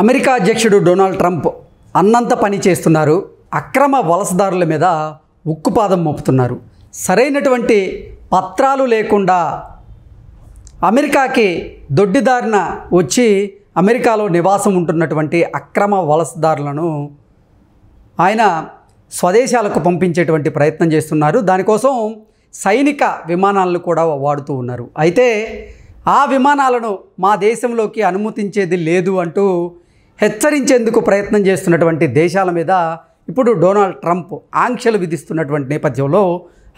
America అధ్యక్షుడు Donald Trump అన్నంత పని చేస్తున్నారు. అక్రమ వలసదారుల మీద ఉక్కుపాదం మోపుతున్నారు. సరైనటువంటి పత్రాలు లేకుండా అమెరికాకి దొడ్డిదారిన వచ్చి అమెరికాలో నివాసం ఉంటున్నటువంటి అక్రమ వలసదారులను ఆయన స్వదేశాలకు పంపించేటువంటి ప్రయత్నం చేస్తున్నారు. దానికోసం సైనిక విమానాలను కూడా వాడుతూ ఉన్నారు. అయితే ఆ విమానాలను మా దేశంలోకి అనుమతించేది లేదు అంటూ హెచ్చరించేందుకు ప్రయత్నం చేస్తున్నటువంటి దేశాల మీద ఇప్పుడు డొనాల్డ్ ట్రంప్ ఆంక్షలు విధిస్తున్నటువంటి నేపథ్యంలో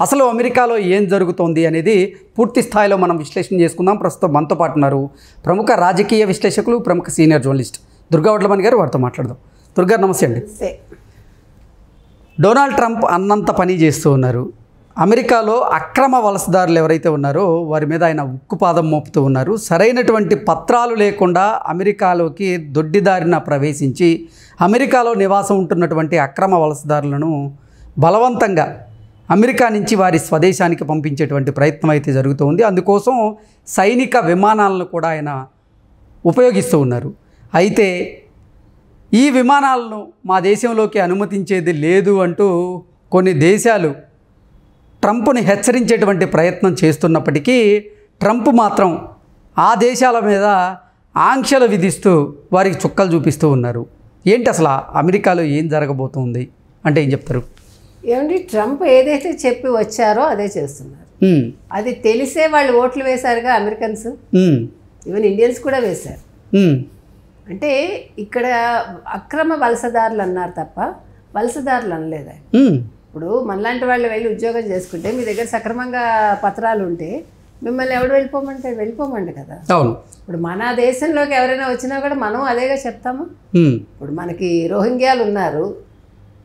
అసలు అమెరికాలో ఏం జరుగుతోంది అనేది పూర్తి స్థాయిలో మనం విశ్లేషణ చేసుకుందాం. ప్రస్తుతం మనతో పాటు ఉన్నారు ప్రముఖ రాజకీయ విశ్లేషకులు, ప్రముఖ సీనియర్ జర్నలిస్ట్ దుర్గా వడ్లమణి గారు. వారితో మాట్లాడదాం. దుర్గా, నమస్తే అండి. డొనాల్డ్ ట్రంప్ అన్నంత పని చేస్తూ ఉన్నారు. అమెరికాలో అక్రమ వలసదారులు ఎవరైతే ఉన్నారో వారి మీద ఆయన ఉక్కుపాదం మోపుతూ ఉన్నారు. సరైనటువంటి పత్రాలు లేకుండా అమెరికాలోకి దొడ్డిదారిన ప్రవేశించి అమెరికాలో నివాసం ఉంటున్నటువంటి అక్రమ వలసదారులను బలవంతంగా అమెరికా నుంచి వారి స్వదేశానికి పంపించేటువంటి ప్రయత్నం అయితే జరుగుతూ ఉంది. అందుకోసం సైనిక విమానాలను కూడా ఆయన ఉపయోగిస్తూ ఉన్నారు. అయితే ఈ విమానాలను మా దేశంలోకి అనుమతించేది లేదు అంటూ కొన్ని దేశాలు ట్రంప్ని హెచ్చరించేటువంటి ప్రయత్నం చేస్తున్నప్పటికీ ట్రంప్ మాత్రం ఆ దేశాల మీద ఆంక్షలు విధిస్తూ వారికి చుక్కలు చూపిస్తూ ఉన్నారు. ఏంటి అసలు అమెరికాలో ఏం జరగబోతుంది అంటే ఏం చెప్తారు? ఏమండి, ట్రంప్ ఏదైతే చెప్పి వచ్చారో అదే చేస్తున్నారు. అది తెలిసే వాళ్ళు ఓట్లు వేశారుగా అమెరికన్స్, ఈవెన్ ఇండియన్స్ కూడా వేశారు. అంటే ఇక్కడ అక్రమ వలసదారులు అన్నారు తప్ప వలసదారులు అనలేదు. ఇప్పుడు మనలాంటి వాళ్ళు వెళ్ళి ఉద్యోగం చేసుకుంటే మీ దగ్గర సక్రమంగా పత్రాలు ఉంటే మిమ్మల్ని ఎవడు వెళ్ళిపోమండి కదా. ఇప్పుడు మన దేశంలోకి ఎవరైనా వచ్చినా కూడా మనం అదేగా చెప్తాము. ఇప్పుడు మనకి రోహింగ్యాలు ఉన్నారు,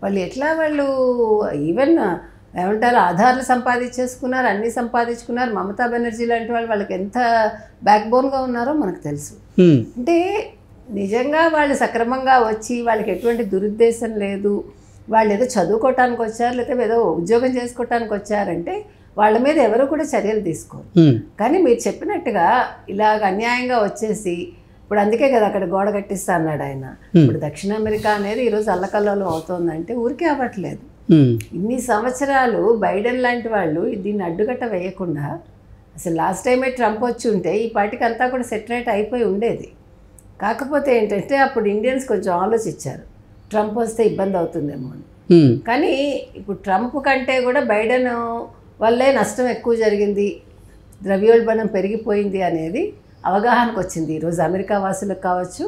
వాళ్ళు ఈవెన్ ఏమంటారు ఆధార్లు సంపాదించేసుకున్నారు, అన్నీ సంపాదించుకున్నారు. మమతా బెనర్జీ లాంటి వాళ్ళకి ఎంత బ్యాక్ బోన్గా ఉన్నారో మనకు తెలుసు. అంటే నిజంగా వాళ్ళు సక్రమంగా వచ్చి వాళ్ళకి ఎటువంటి దురుద్దేశం లేదు, వాళ్ళు ఏదో చదువుకోవటానికి వచ్చారు లేదా ఏదో ఉద్యోగం చేసుకోవటానికి వచ్చారంటే వాళ్ళ మీద ఎవరు కూడా చర్యలు తీసుకోరు. కానీ మీరు చెప్పినట్టుగా ఇలాగ అన్యాయంగా వచ్చేసి ఇప్పుడు అందుకే కదా అక్కడ గోడ కట్టిస్తా అన్నాడు ఆయన. ఇప్పుడు దక్షిణ అమెరికా అనేది ఈరోజు అల్లకల్లోలం అవుతోందంటే ఊరికే అవ్వట్లేదు. ఇన్ని సంవత్సరాలు బైడెన్ లాంటి వాళ్ళు దీన్ని అడ్డుకట్ట వేయకుండా అసలు లాస్ట్ టైమే ట్రంప్ వచ్చి ఉంటే ఈ పార్టీకి అంతా కూడా సెటరేట్ అయిపోయి ఉండేది. కాకపోతే ఏంటంటే అప్పుడు ఇండియన్స్ కొంచెం ఆలోచించారు ట్రంప్ వస్తే ఇబ్బంది అవుతుందేమో అని. కానీ ఇప్పుడు ట్రంప్ కంటే కూడా బైడెన్ వల్లే నష్టం ఎక్కువ జరిగింది, ద్రవ్యోల్బణం పెరిగిపోయింది అనేది అవగాహనకు వచ్చింది ఈరోజు అమెరికా వాసులకు కావచ్చు,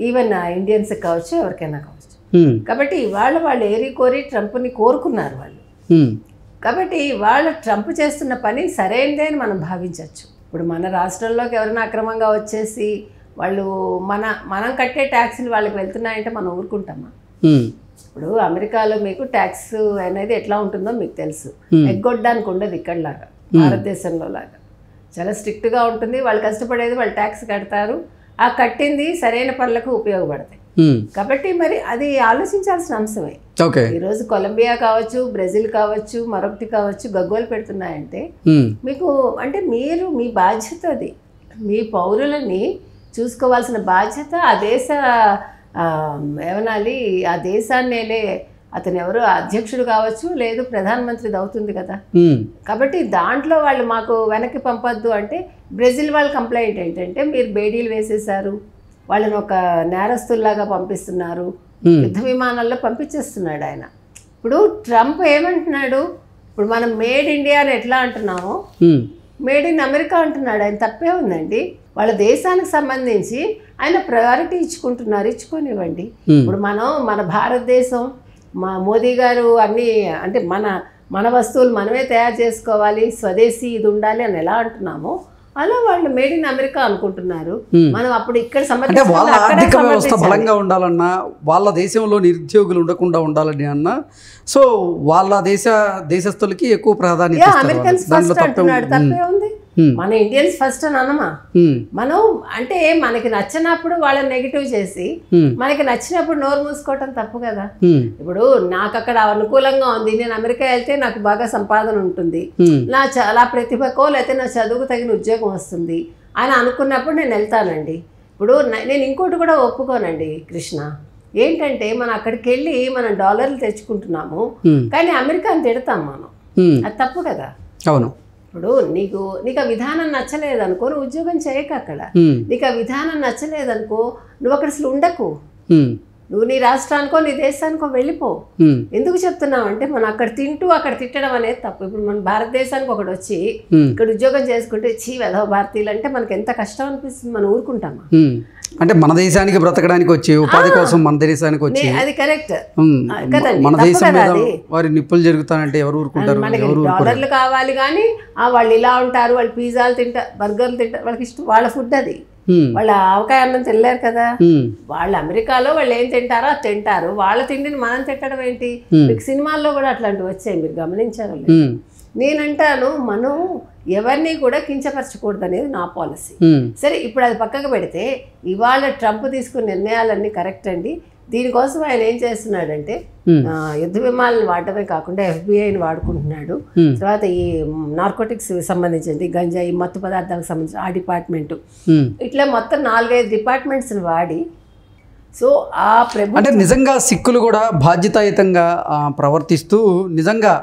ఈవెన్ ఇండియన్స్కి కావచ్చు, ఎవరికైనా కావచ్చు. కాబట్టి వాళ్ళు ఏరి కోరి ట్రంప్ని కోరుకున్నారు వాళ్ళు. కాబట్టి వాళ్ళు ట్రంప్ చేస్తున్న పని సరైనదే అని మనం భావించవచ్చు. ఇప్పుడు మన రాష్ట్రంలోకి ఎవరైనా అక్రమంగా వచ్చేసి వాళ్ళు మనం కట్టే ట్యాక్సులు వాళ్ళకి వెళ్తున్నాయంటే మనం ఊరుకుంటామా? ఇప్పుడు అమెరికాలో మీకు ట్యాక్స్ అనేది ఎట్లా ఉంటుందో మీకు తెలుసు. ఎగ్గొట్టడానికి ఉండదు ఇక్కడలాగా, భారతదేశంలో లాగా చాలా స్ట్రిక్ట్గా ఉంటుంది. వాళ్ళు కష్టపడేది వాళ్ళు ట్యాక్స్ కడతారు, ఆ కట్టింది సరైన పనులకు ఉపయోగపడతాయి. కాబట్టి మరి అది ఆలోచించాల్సిన అంశమే. ఈరోజు కొలంబియా కావచ్చు, బ్రెజిల్ కావచ్చు, మరొకటి కావచ్చు గగ్గోలు పెడుతున్నాయంటే మీకు అంటే మీరు మీ బాధ్యత అది, మీ పౌరులని చూసుకోవాల్సిన బాధ్యత ఆ దేశ ఏమనాలి ఆ దేశాన్నేలే అతను ఎవరు అధ్యక్షుడు కావచ్చు లేదు ప్రధానమంత్రిది అవుతుంది కదా. కాబట్టి దాంట్లో వాళ్ళు మాకు వెనక్కి పంపొద్దు అంటే బ్రెజిల్ వాళ్ళ కంప్లైంట్ ఏంటంటే మీరు బేడీలు వేసేసారు, వాళ్ళని ఒక నేరస్తుల్లాగా పంపిస్తున్నారు, యుద్ధ విమానాల్లో పంపించేస్తున్నాడు ఆయన. ఇప్పుడు ట్రంప్ ఏమంటున్నాడు, ఇప్పుడు మనం మేడ్ ఇండియా అని ఎట్లా అంటున్నామో మేడ్ ఇన్ అమెరికా అంటున్నాడు. ఆయన తప్పే ఉందండి. వాళ్ళ దేశానికి సంబంధించి ఆయన ప్రయారిటీ ఇచ్చుకుంటున్నారు, ఇచ్చుకోనివ్వండి. ఇప్పుడు మన భారతదేశం మా మోదీ గారు అన్నీ అంటే మన వస్తువులు మనమే తయారు చేసుకోవాలి, స్వదేశీ ఇది ఉండాలి అని ఎలా అంటున్నామో అలా వాళ్ళు మేడ్ ఇన్ అమెరికా అనుకుంటున్నారు. మనం అప్పుడు ఇక్కడ వాళ్ళ ఆర్థిక వ్యవస్థ బలంగా ఉండాలన్నా, వాళ్ళ దేశంలో నిరుద్యోగులు ఉండకుండా ఉండాలని అన్నా, సో వాళ్ళ దేశస్తులకి ఎక్కువ ప్రాధాన్యత అమెరికన్స్ ఫస్ట్ అంటున్నాడు. తప్పే ఉంది. మన ఇండియన్స్ ఫస్ట్ అని అనమా? మనం అంటే మనకి నచ్చినప్పుడు వాళ్ళని నెగిటివ్ చేసి మనకి నచ్చినప్పుడు నోరు మూసుకోవటం తప్పు కదా. ఇప్పుడు నాకు అక్కడ అనుకూలంగా ఉంది, నేను అమెరికా వెళ్తే నాకు బాగా సంపాదన ఉంటుంది, నా చాలా ప్రతిభకో లేకపోతే నా చదువుకు తగిన ఉద్యోగం వస్తుంది అని అనుకున్నప్పుడు నేను వెళ్తానండి. ఇప్పుడు నేను ఇంకోటి కూడా ఒప్పుకోనండి కృష్ణ. ఏంటంటే మనం అక్కడికి వెళ్ళి మనం డాలర్లు తెచ్చుకుంటున్నాము, కానీ అమెరికాని తిడతాం మనం. అది తప్పు కదా. అవును. ఇప్పుడు నీకు ఆ విధానం నచ్చలేదనుకో, నువ్వు ఉద్యోగం చేయక అక్కడ. నీకు ఆ విధానం నచ్చలేదనుకో, నువ్వు అక్కడ అసలు ఉండకు. నువ్వు నీ రాష్ట్రానికో నీ దేశానికో వెళ్ళిపో. ఎందుకు చెప్తున్నావు అంటే మనం అక్కడ తింటూ అక్కడ తిట్టడం అనేది తప్పు. ఇప్పుడు మన భారతదేశానికి ఒకటి వచ్చి ఇక్కడ ఉద్యోగం చేసుకుంటే చీ వెధవ భారతీయులు అంటే మనకి ఎంత కష్టం అనిపిస్తుంది. మనం ఊరుకుంటామా? అంటే మన దేశానికి బ్రతకడానికి వచ్చి ఉపాధి కోసం మన దేశానికి వచ్చి అది కరెక్ట్ కదండి. మన దేశం మీద వారి నిప్పులు జరుగుతానంటే ఎవరు ఊరుకుంటారు? మనకి డాలర్లు కావాలి కానీ వాళ్ళు ఇలా ఉంటారు, వాళ్ళు పిజ్జాలు తింటారు, బర్గర్లు తింటారు, వాళ్ళకి ఇష్టం, వాళ్ళ ఫుడ్ అది. వాళ్ళ ఆవకాయ అన్నం తినలేరు కదా. వాళ్ళు అమెరికాలో వాళ్ళు ఏం తింటారో అది తింటారు. వాళ్ళ తిండిని మనం తిట్టడం ఏంటి? మీకు సినిమాల్లో కూడా అట్లాంటివి వచ్చాయి, మీరు గమనించారు. నేనంటాను మనం ఎవరిని కూడా కించపరచకూడదు అనేది నా పాలసీ. సరే, ఇప్పుడు అది పక్కకు పెడితే ఇవాళ ట్రంప్ తీసుకున్న నిర్ణయాలన్నీ కరెక్ట్ అండి. దీనికోసం ఆయన ఏం చేస్తున్నాడంటే యుద్ధ విమానాలను వాడటమే కాకుండా FBI వాడుకుంటున్నాడు. తర్వాత ఈ నార్కోటిక్స్ సంబంధించింది, గంజాయి, మత్తు పదార్థాలకు సంబంధించిన ఆ డిపార్ట్మెంట్, ఇట్లా మొత్తం 4-5 డిపార్ట్మెంట్స్ని వాడి. సో ఆ ప్రభుత్వం అంటే నిజంగా సిక్కులు కూడా బాధ్యతాయుతంగా ప్రవర్తిస్తూ నిజంగా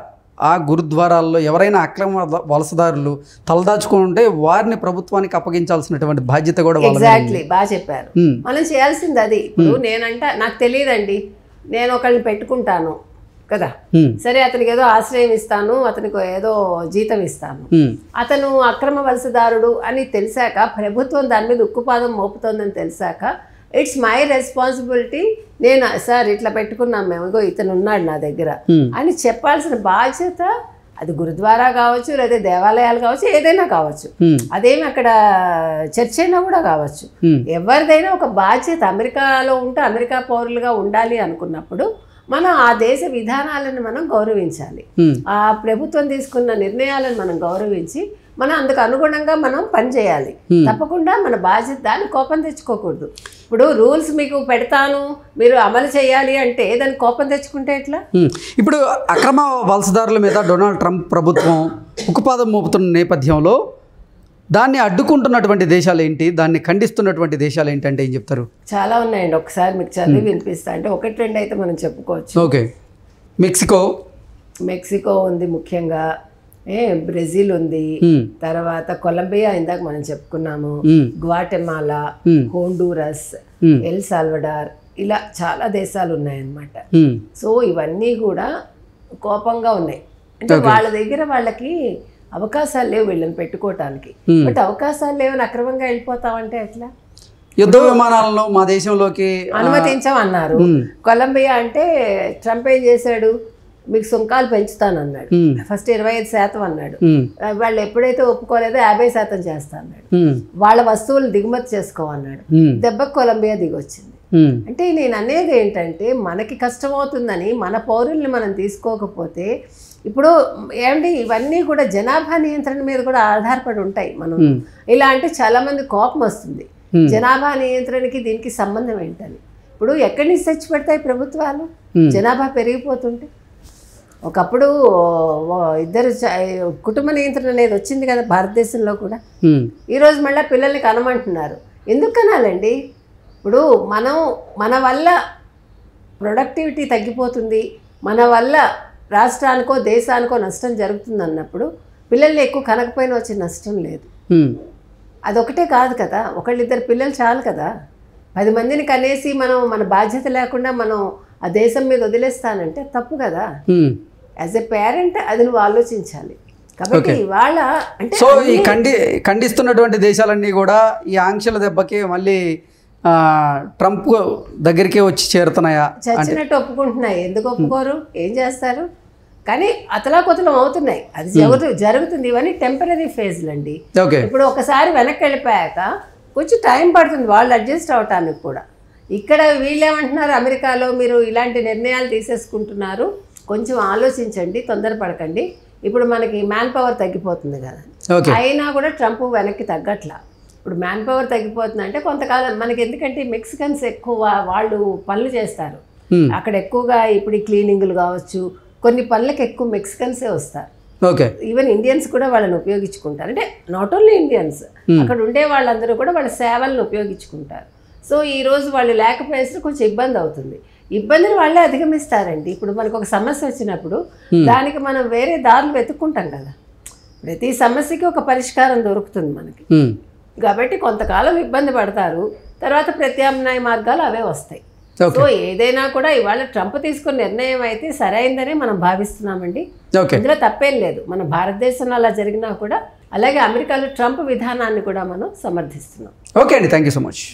ఆ గురుద్వారాల్లో ఎవరైనా అక్రమ వలసదారులు తలదాచుకుంటే వారిని ప్రభుత్వానికి అప్పగించాల్సినటువంటి బాధ్యత కూడా. ఎగ్జాక్ట్లీ, బాగా చెప్పారు. మనం చేయాల్సింది అది. ఇప్పుడు నాకు తెలియదండి, నేను ఒకళ్ళని పెట్టుకుంటాను కదా, సరే అతనికి ఏదో ఆశ్రయం ఇస్తాను, అతనికి ఏదో జీతం ఇస్తాను, అతను అక్రమ వలసదారుడు అని తెలిసాక, ప్రభుత్వం దాని మీద ఉక్కుపాదం మోపుతోందని తెలిసాక, ఇట్స్ మై రెస్పాన్సిబిలిటీ. నేను సార్ ఇట్లా పెట్టుకున్నాం మేము, ఇగో ఇతను ఉన్నాడు నా దగ్గర అని చెప్పాల్సిన బాధ్యత. అది గురుద్వారా కావచ్చు, లేదా దేవాలయాలు కావచ్చు, ఏదైనా కావచ్చు, అదేమి అక్కడ చర్చ్ అయినా కూడా కావచ్చు. ఎవరిదైనా ఒక బాధ్యత. అమెరికాలో ఉంటే అమెరికా పౌరులుగా ఉండాలి అనుకున్నప్పుడు మనం ఆ దేశ విధానాలను మనం గౌరవించాలి. ఆ ప్రభుత్వం తీసుకున్న నిర్ణయాలను మనం గౌరవించి మనం అందుకు అనుగుణంగా మనం పనిచేయాలి. తప్పకుండా మన బాధ్యత. దాన్ని కోపం తెచ్చుకోకూడదు. ఇప్పుడు రూల్స్ మీకు పెడతాను, మీరు అమలు చేయాలి అంటే దానికి కోపం తెచ్చుకుంటే ఎట్లా? ఇప్పుడు అక్రమ వలసదారుల మీద డొనాల్డ్ ట్రంప్ ప్రభుత్వం ఉక్కుపాదం మోపుతున్న నేపథ్యంలో దాన్ని అడ్డుకుంటున్నటువంటి దేశాలు ఏంటి, దాన్ని ఖండిస్తున్నటువంటి దేశాలు ఏంటంటే ఏం చెప్తారు? చాలా ఉన్నాయండి. ఒకసారి మీకు చదివి వినిపిస్తా. అంటే 1-2 అయితే మనం చెప్పుకోవచ్చు. ఓకే. మెక్సికో ఉంది ముఖ్యంగా, బ్రెజిల్ ఉంది, తర్వాత కొలంబియా ఇందాక మనం చెప్పుకున్నాము, గ్వాటెమాలా, హోండూరస్, ఎల్ సాల్వడార్, ఇలా చాలా దేశాలు ఉన్నాయన్నమాట. సో ఇవన్నీ కూడా కోపంగా ఉన్నాయి. అంటే వాళ్ళ దగ్గర వాళ్ళకి అవకాశాలు లేవు వీళ్ళని పెట్టుకోవటానికి. బట్ అవకాశాలు లేవని అక్రమంగా వెళ్ళిపోతామంటే ఎట్లా? యుద్ధ విమానాలను మా దేశంలోకి అనుమతించామన్నారు. కొలంబియా అంటే ట్రంప్ ఏం చేశాడు? మీకు సుంకాలు పెంచుతానన్నాడు. ఫస్ట్ 25% అన్నాడు. వాళ్ళు ఎప్పుడైతే ఒప్పుకోలేదో 50% చేస్తా అన్నాడు. వాళ్ళ వస్తువులు దిగుమతి చేసుకోమన్నాడు. దెబ్బకు కొలంబియా దిగొచ్చింది. అంటే నేను అనేది ఏంటంటే మనకి కష్టమవుతుందని మన పౌరుల్ని మనం తీసుకోకపోతే, ఇప్పుడు ఏమండి ఇవన్నీ కూడా జనాభా నియంత్రణ మీద కూడా ఆధారపడి ఉంటాయి. మనం ఇలా అంటే చాలా మంది కోపం వస్తుంది, జనాభా నియంత్రణకి దీనికి సంబంధం ఏంటని. ఇప్పుడు ఎక్కడి నుంచి తెచ్చి పెడతాయి ప్రభుత్వాలు జనాభా పెరిగిపోతుంటే? ఒకప్పుడు 2 కుటుంబ నియంత్రణ అనేది వచ్చింది కదా భారతదేశంలో కూడా. ఈరోజు మళ్ళీ పిల్లల్ని కనమంటున్నారు. ఎందుకు కనాలండి? ఇప్పుడు మన వల్ల ప్రొడక్టివిటీ తగ్గిపోతుంది, మన వల్ల రాష్ట్రానికో దేశానికో నష్టం జరుగుతుంది అన్నప్పుడు పిల్లల్ని ఎక్కువ కనకపోయినా వచ్చే నష్టం లేదు. అదొకటే కాదు కదా, 1-2 పిల్లలు చాలు కదా. 10 మందిని కనేసి మనం మన బాధ్యత లేకుండా మనం ఆ దేశం మీద వదిలేస్తానంటే తప్పు కదా. యాజ్ ఎ పేరెంట్ అది నువ్వు ఆలోచించాలి. కాబట్టి ఇవాళ అంటే సో ఈ ఖండిస్తున్నటువంటి దేశాలన్నీ కూడా ఈ ఆంక్షల దెబ్బకి మళ్ళీ ట్రంప్ దగ్గరికే వచ్చి చేరుతున్నాయా? చచ్చినట్టు ఒప్పుకుంటున్నాయి. ఎందుకు ఒప్పుకోరు? ఏం చేస్తారు? కానీ అతలాకుతలం అవుతున్నాయి. అది జరుగుతుంది. ఇవన్నీ టెంపరీ ఫేజ్లు అండి. ఇప్పుడు ఒకసారి వెనక్కి వెళ్ళిపోయాక కొంచెం టైం పడుతుంది వాళ్ళు అడ్జస్ట్ అవటానికి కూడా. ఇక్కడ వీళ్ళేమంటున్నారు, అమెరికాలో మీరు ఇలాంటి నిర్ణయాలు తీసేసుకుంటున్నారు, కొంచెం ఆలోచించండి, తొందరపడకండి. ఇప్పుడు మనకి మ్యాన్ పవర్ తగ్గిపోతుంది కదా, అయినా కూడా ట్రంప్ వెనక్కి తగ్గట్లా. ఇప్పుడు మ్యాన్ పవర్ తగ్గిపోతుంది అంటే కొంతకాలం మనకి, ఎందుకంటే మెక్సికన్స్ ఎక్కువ వాళ్ళు పనులు చేస్తారు అక్కడ ఎక్కువగా. ఇప్పుడు క్లీనింగ్లు కావచ్చు, కొన్ని పనులకు ఎక్కువ మెక్సికన్సే వస్తారు. ఓకే. ఈవెన్ ఇండియన్స్ కూడా వాళ్ళని ఉపయోగించుకుంటారు. అంటే నాట్ ఓన్లీ ఇండియన్స్, అక్కడ ఉండే వాళ్ళందరూ కూడా వాళ్ళ సేవలను ఉపయోగించుకుంటారు. సో ఈరోజు వాళ్ళు లేకపోయేసరికి కొంచెం ఇబ్బంది అవుతుంది. ఇబ్బందిని వాళ్ళే అధిగమిస్తారండి. ఇప్పుడు మనకు ఒక సమస్య వచ్చినప్పుడు దానికి మనం వేరే దారులు వెతుక్కుంటాం కదా. ప్రతి సమస్యకి ఒక పరిష్కారం దొరుకుతుంది మనకి. కాబట్టి కొంతకాలం ఇబ్బంది పడతారు, తర్వాత ప్రత్యామ్నాయ మార్గాలు అవే వస్తాయి. సో ఏదైనా కూడా ఇవాళ ట్రంప్ తీసుకున్న నిర్ణయం అయితే సరైందని మనం భావిస్తున్నామండి. ఇందులో తప్పేం లేదు. మన భారతదేశంలో అలా జరిగినా కూడా, అలాగే అమెరికాలో ట్రంప్ విధానాన్ని కూడా మనం సమర్థిస్తున్నాం. ఓకే అండి, థ్యాంక్ యూ సో మచ్.